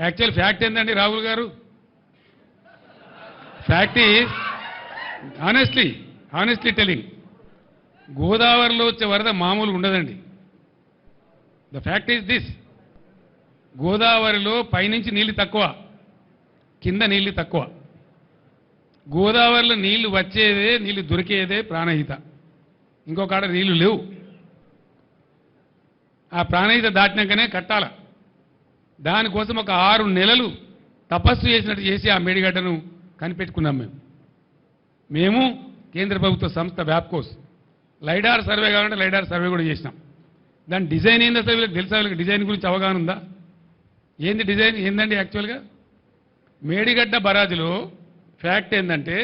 Actual fact ఏంటండి రాహుల్ గారు? Fact is honestly telling, గోదావరిలో వచ్చే వరద మామూలుగా ఉండదండి. ద ఫ్యాక్ట్ ఈజ్ దిస్, గోదావరిలో పైనుంచి నీళ్లు తక్కువ, కింద నీళ్లు తక్కువ. గోదావరిలో నీళ్లు వచ్చేదే, నీళ్లు దొరికేదే ప్రాణహిత, ఇంకొక నీళ్లు లేవు. ఆ ప్రాణహిత దాటినాకనే కట్టాల. దానికోసం ఒక 6 నెలలు తపస్సు చేసినట్టు చేసి ఆ మేడిగడ్డను కనిపెట్టుకున్నాం. మేము కేంద్ర ప్రభుత్వ సంస్థ వ్యాప్కోస్ లైడార్ సర్వే కావాలంటే లైడార్ సర్వే కూడా చేసినాం. దాని డిజైన్ ఏంది అసలు వీళ్ళకి తెలుసా? వీళ్ళకి డిజైన్ గురించి అవగాహన ఉందా? ఏంది డిజైన్ ఏందండి? యాక్చువల్గా మేడిగడ్డ బరాజులో ఫ్యాక్ట్ ఏంటంటే,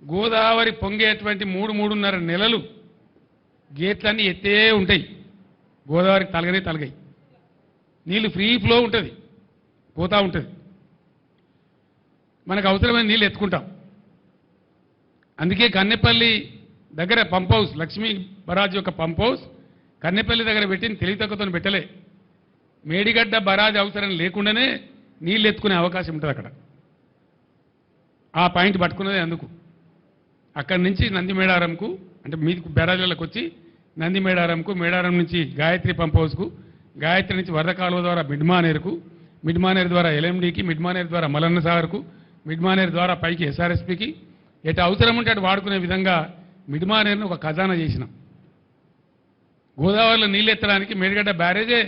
గోదావరి పొంగేటువంటి 3-3.5 నెలలు గేట్లన్నీ ఎత్తే ఉంటాయి. గోదావరికి తలగాయి, నీళ్ళు ఫ్రీ ఫ్లో ఉంటుంది, పోతూ ఉంటుంది. మనకు అవసరమైన నీళ్ళు ఎత్తుకుంటాం. అందుకే కన్నెపల్లి దగ్గర పంప్ హౌస్, లక్ష్మీ బరాజ్ యొక్క పంప్ హౌస్ కన్నెపల్లి దగ్గర పెట్టిన తెలివితక్కువతో పెట్టలే. మేడిగడ్డ బరాజ్ అవసరం లేకుండానే నీళ్ళు ఎత్తుకునే అవకాశం ఉంటుంది అక్కడ. ఆ పాయింట్ పట్టుకున్నదే అందుకు. అక్కడి నుంచి నందిమేడారంకు, అంటే మీది బరాజులకు వచ్చి నందిమేడారంకు, మేడారం నుంచి గాయత్రి పంప్ హౌస్కు, గాయత్రి నుంచి వరద కాలువ ద్వారా మిడ్మానేరుకు, మిడ్మానేరు ద్వారా ఎల్ఎండికి, మిడ్మానేరు ద్వారా మలన్న సాగర్కు, మిడ్మానేరు ద్వారా పైకి ఎస్ఆర్ఎస్పికి, ఎటు అవసరం ఉంటే అటు వాడుకునే విధంగా మిడ్మానేరును ఒక ఖజానా చేసినాం. గోదావరిలో నీళ్ళు ఎత్తడానికి మేడిగడ్డ బ్యారేజే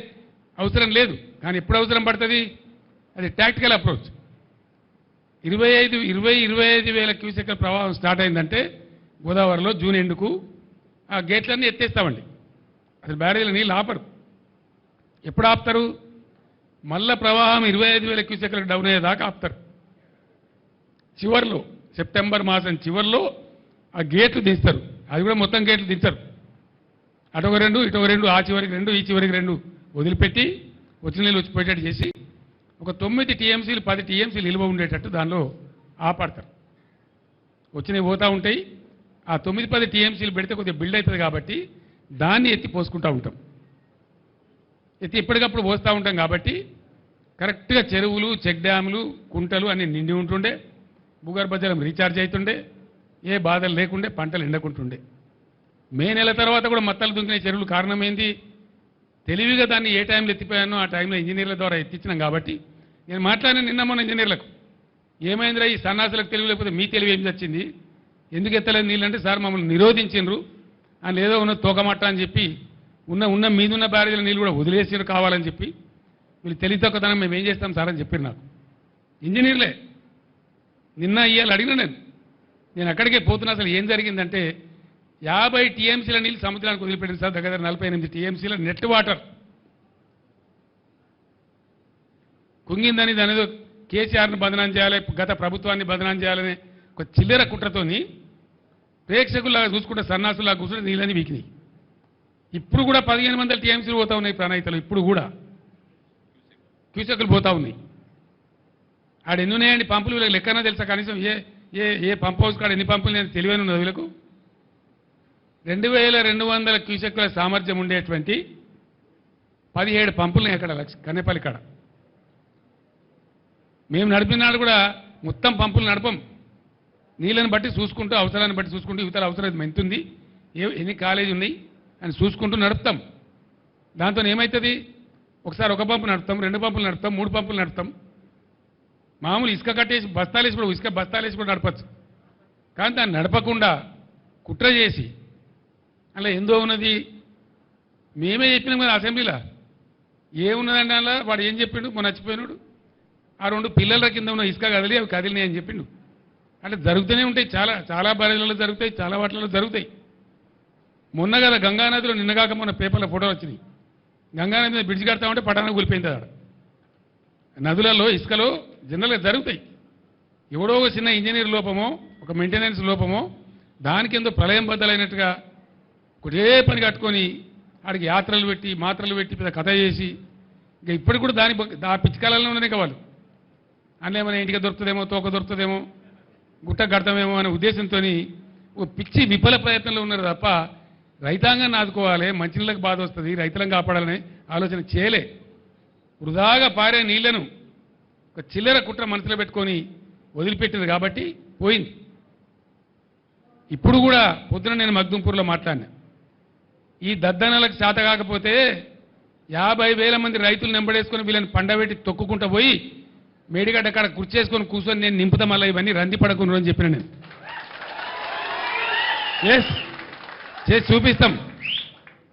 అవసరం లేదు, కానీ ఎప్పుడు అవసరం పడుతుంది? అది టాక్టికల్ అప్రోచ్. 25 వేల క్యూసెక్ల ప్రవాహం స్టార్ట్ అయిందంటే గోదావరిలో జూన్ ఎండుకు ఆ గేట్లన్నీ ఎత్తేస్తామండి. అసలు బ్యారేజీలో నీళ్ళు ఆపరు. ఎప్పుడు ఆపుతారు? మళ్ళా ప్రవాహం 25 వేల క్యూసెక్లకు డౌన్ అయ్యేదాకా ఆపుతారు. చివరిలో సెప్టెంబర్ మాసం చివరిలో ఆ గేట్లు దించుతారు. అది కూడా మొత్తం గేట్లు దించరు. అటొక 2, ఇటొక 2, ఆ చివరికి 2, ఈ చివరికి 2 వదిలిపెట్టి వచ్చిన నీళ్ళు వచ్చిపోయేటట్టు చేసి ఒక 9 టీఎంసీలు 10 టీఎంసీలు నిల్వ ఉండేటట్టు దానిలో ఆపడతారు. వచ్చినవి పోతూ ఉంటాయి. ఆ 9-10 టీఎంసీలు పెడితే కొద్దిగా బిల్డ్ అవుతుంది కాబట్టి దాన్ని ఎత్తి పోసుకుంటూ ఉంటాం. ఎత్తి ఎప్పటికప్పుడు పోస్తూ ఉంటాం కాబట్టి కరెక్ట్గా చెరువులు, చెక్ డ్యాములు, కుంటలు అన్నీ నిండి ఉంటుండే, భూగర్భ జలం రీఛార్జ్ అవుతుండే, ఏ బాధలు లేకుండే, పంటలు ఎండకుంటుండే. మే నెల తర్వాత కూడా మత్తలు దుంకిన చెరువులు కారణం ఏంది? తెలివిగా దాన్ని ఏ టైంలో ఎత్తిపోయానో ఆ టైంలో ఇంజనీర్ల ద్వారా ఎత్తించినాం. కాబట్టి నేను మాట్లాడిన నిన్న మొన్న ఇంజనీర్లకు, ఏమైందిరా ఈ సన్నాసులకు తెలివి లేకపోతే మీ తెలివి ఏం వచ్చింది, ఎందుకు ఎత్తలేదు నీళ్ళు అంటే, సార్ మమ్మల్ని నిరోధించిండ్రు అని ఏదో ఉన్న తోకమట్ట అని చెప్పి ఉన్న మీదున్న బ్యారేజీల నీళ్ళు కూడా వదిలేసిరు కావాలని చెప్పి, వీళ్ళు తెలివి తక్కువతనం మేము ఏం చేస్తాం సార్ అని చెప్పారు నాకు ఇంజనీర్లే. నిన్న ఇవాళ అడిగిన నేను అక్కడికే పోతున్నా. అసలు ఏం జరిగిందంటే 50 టీఎంసీల నీళ్ళు సముద్రానికి వదిలిపెట్టింది సార్. దగ్గర 48 టీఎంసీల నెట్ వాటర్ కుంగిందని దాని ఏదో కేసీఆర్ను బదనాం చేయాలి, గత ప్రభుత్వాన్ని బదనాం చేయాలని ఒక చిల్లర కుట్రతోని ప్రేక్షకుల్లాగా చూసుకుంటే సన్నాసులాగా కూర్చుంటే నీళ్ళని వీకినాయి. ఇప్పుడు కూడా 1500 టీఎంసీలు పోతా ఉన్నాయి ప్రణాయితలు. ఇప్పుడు కూడా క్యూసెక్లు పోతా ఉన్నాయి. ఆడ ఎన్ని ఉన్నాయండి పంపులు? వీళ్ళకి లెక్కనా తెలుసా? కనీసం ఏ పంప్ హౌస్ కాడ ఎన్ని పంపులు నేను తెలివైన ఉన్నది వీళ్ళకు? 2200 క్యూసెక్ల సామర్థ్యం ఉండేటువంటి 17 పంపులు అక్కడ కన్నెపల్లి కాడ. మేము నడిపినాడు కూడా మొత్తం పంపులు నడపం. నీళ్ళని బట్టి చూసుకుంటూ, అవసరాన్ని బట్టి చూసుకుంటూ, యువతల అవసరం ఎంత ఉంది, ఎన్ని కాలేజీ ఉన్నాయి అని చూసుకుంటూ నడుపుతాం. దాంతో ఏమవుతుంది? ఒకసారి ఒక పంపు నడుపుతాం, 2 పంపులు నడుపుతాం, 3 పంపులు నడుపుతాం. మామూలు ఇసుక కట్టేసి బస్తాలేసి కూడా, ఇసుక బస్తాలేసి కూడా నడపచ్చు. కానీ దాన్ని నడపకుండా కుట్ర చేసి అలా ఎందో ఉన్నది. మేమే చెప్పినాం కదా అసెంబ్లీలో, ఏమున్నదండి అలా. వాడు ఏం చెప్పిండు? మొన్న నచ్చిపోయినాడు. ఆ 2 పిల్లల కింద ఉన్న ఇసుక కదిలి అవి కదిలినాయి అని చెప్పిండు. అంటే జరుగుతూనే ఉంటాయి, చాలా బ్యారేజ్లలో జరుగుతాయి, చాలా వాటిలలో జరుగుతాయి. మొన్న కదా గంగానదిలో నిన్నగాక మొన్న పేపర్లో ఫోటోలు వచ్చినాయి. గంగానది మీద బ్రిడ్జ్ కడతామంటే పటాన కూలిపోయింది. అక్కడ నదులలో ఇసుకలో జనరల్గా జరుగుతాయి. ఎవడో ఒక చిన్న ఇంజనీర్ లోపమో, ఒక మెయింటెనెన్స్ లోపమో, దానికి ఎంతో ప్రళయం బద్దలైనట్టుగా ఒకటే పని కట్టుకొని ఆడికి యాత్రలు పెట్టి, మాత్రలు పెట్టి పెద్ద కథ చేసి, ఇంకా ఇప్పటికి కూడా ఆ పిచ్చికాలలో ఉన్నాయి వాళ్ళు. అందులో ఏమైనా ఇంటికి దొరుకుతుందేమో, తోక దొరుకుతుందేమో, గుట్ట కడతామేమో అనే ఉద్దేశంతో ఓ పిచ్చి విఫల ప్రయత్నంలో ఉన్నారు తప్ప రైతాంగాన్ని ఆదుకోవాలి, మంచినీళ్ళకి బాధ వస్తుంది, రైతులను కాపాడాలనే ఆలోచన చేయలే. వృధాగా పారే నీళ్లను ఒక చిల్లర కుట్ర మనసులో పెట్టుకొని వదిలిపెట్టింది కాబట్టి పోయింది. ఇప్పుడు కూడా పొద్దున నేను మగ్దుంపూర్లో మాట్లాడినా, ఈ దద్దనలకు చేత కాకపోతే 50,000 మంది రైతులు నెంబడేసుకొని వీళ్ళని పండబెట్టి తొక్కుకుంటూ పోయి మేడిగడ్డ కాడ కుర్చేసుకొని కూర్చొని నేను నింపుతా, మళ్ళీ ఇవన్నీ రంది పడకుండా అని చెప్పిన నేను.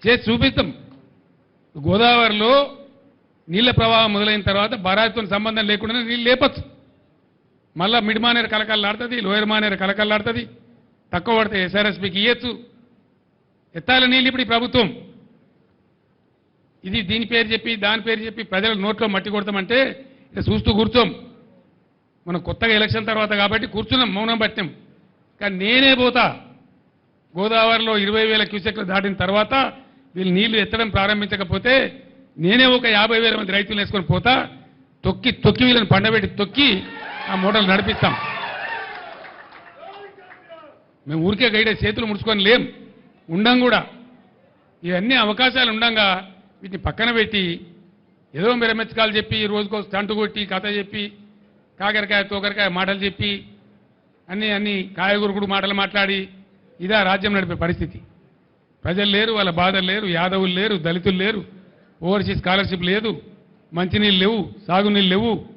చేసి చూపిస్తాం. గోదావరిలో నీళ్ల ప్రవాహం మొదలైన తర్వాత బరాయితో సంబంధం లేకుండా నీళ్ళు లేపచ్చు. మళ్ళా మిడ్ మానేరు కలకల్లాడుతుంది, లోయర్ మానేరు కలకల్లాడుతుంది. తక్కువ పడితే ఎస్ఆర్ఎస్పీకి ఇయ్యచ్చు. ఎత్తాల నీళ్ళు ఇప్పుడు ఈ ప్రభుత్వం ఇది దీని పేరు చెప్పి దాని పేరు చెప్పి ప్రజల నోట్లో మట్టి కొడతామంటే ఇక చూస్తూ కూర్చోం. మనం కొత్తగా ఎలక్షన్ తర్వాత కాబట్టి కూర్చున్నాం, మౌనం పట్టాం. కానీ నేనే పోతా గోదావరిలో 20,000 క్యూసెక్లు దాటిన తర్వాత వీళ్ళు నీళ్లు ఎత్తడం ప్రారంభించకపోతే నేనే ఒక 50,000 మంది రైతులు వేసుకొని పోతా, తొక్కి వీళ్ళని పండబెట్టి తొక్కి ఆ మూటలు నడిపిస్తాం. మేము ఊరికే గైడే చేతులు ముడుచుకొని లేం, ఉండం కూడా. ఇవన్నీ అవకాశాలు ఉండంగా వీటిని పక్కన పెట్టి ఏదో మెరమెచ్చకాలు చెప్పి రోజుకో స్టంటు కొట్టి కథ చెప్పి కాకరకాయ తోకరకాయ మాటలు చెప్పి అన్ని కాయగూరుకుడు మాటలు మాట్లాడి ఇదా రాజ్యం నడిపే పరిస్థితి. ప్రజలు లేరు, వాళ్ళ బాధలు లేరు, యాదవులు లేరు, దళితులు లేరు, ఓవర్సీస్ స్కాలర్షిప్ లేదు, మంచినీళ్ళు లేవు, సాగునీళ్ళు లేవు.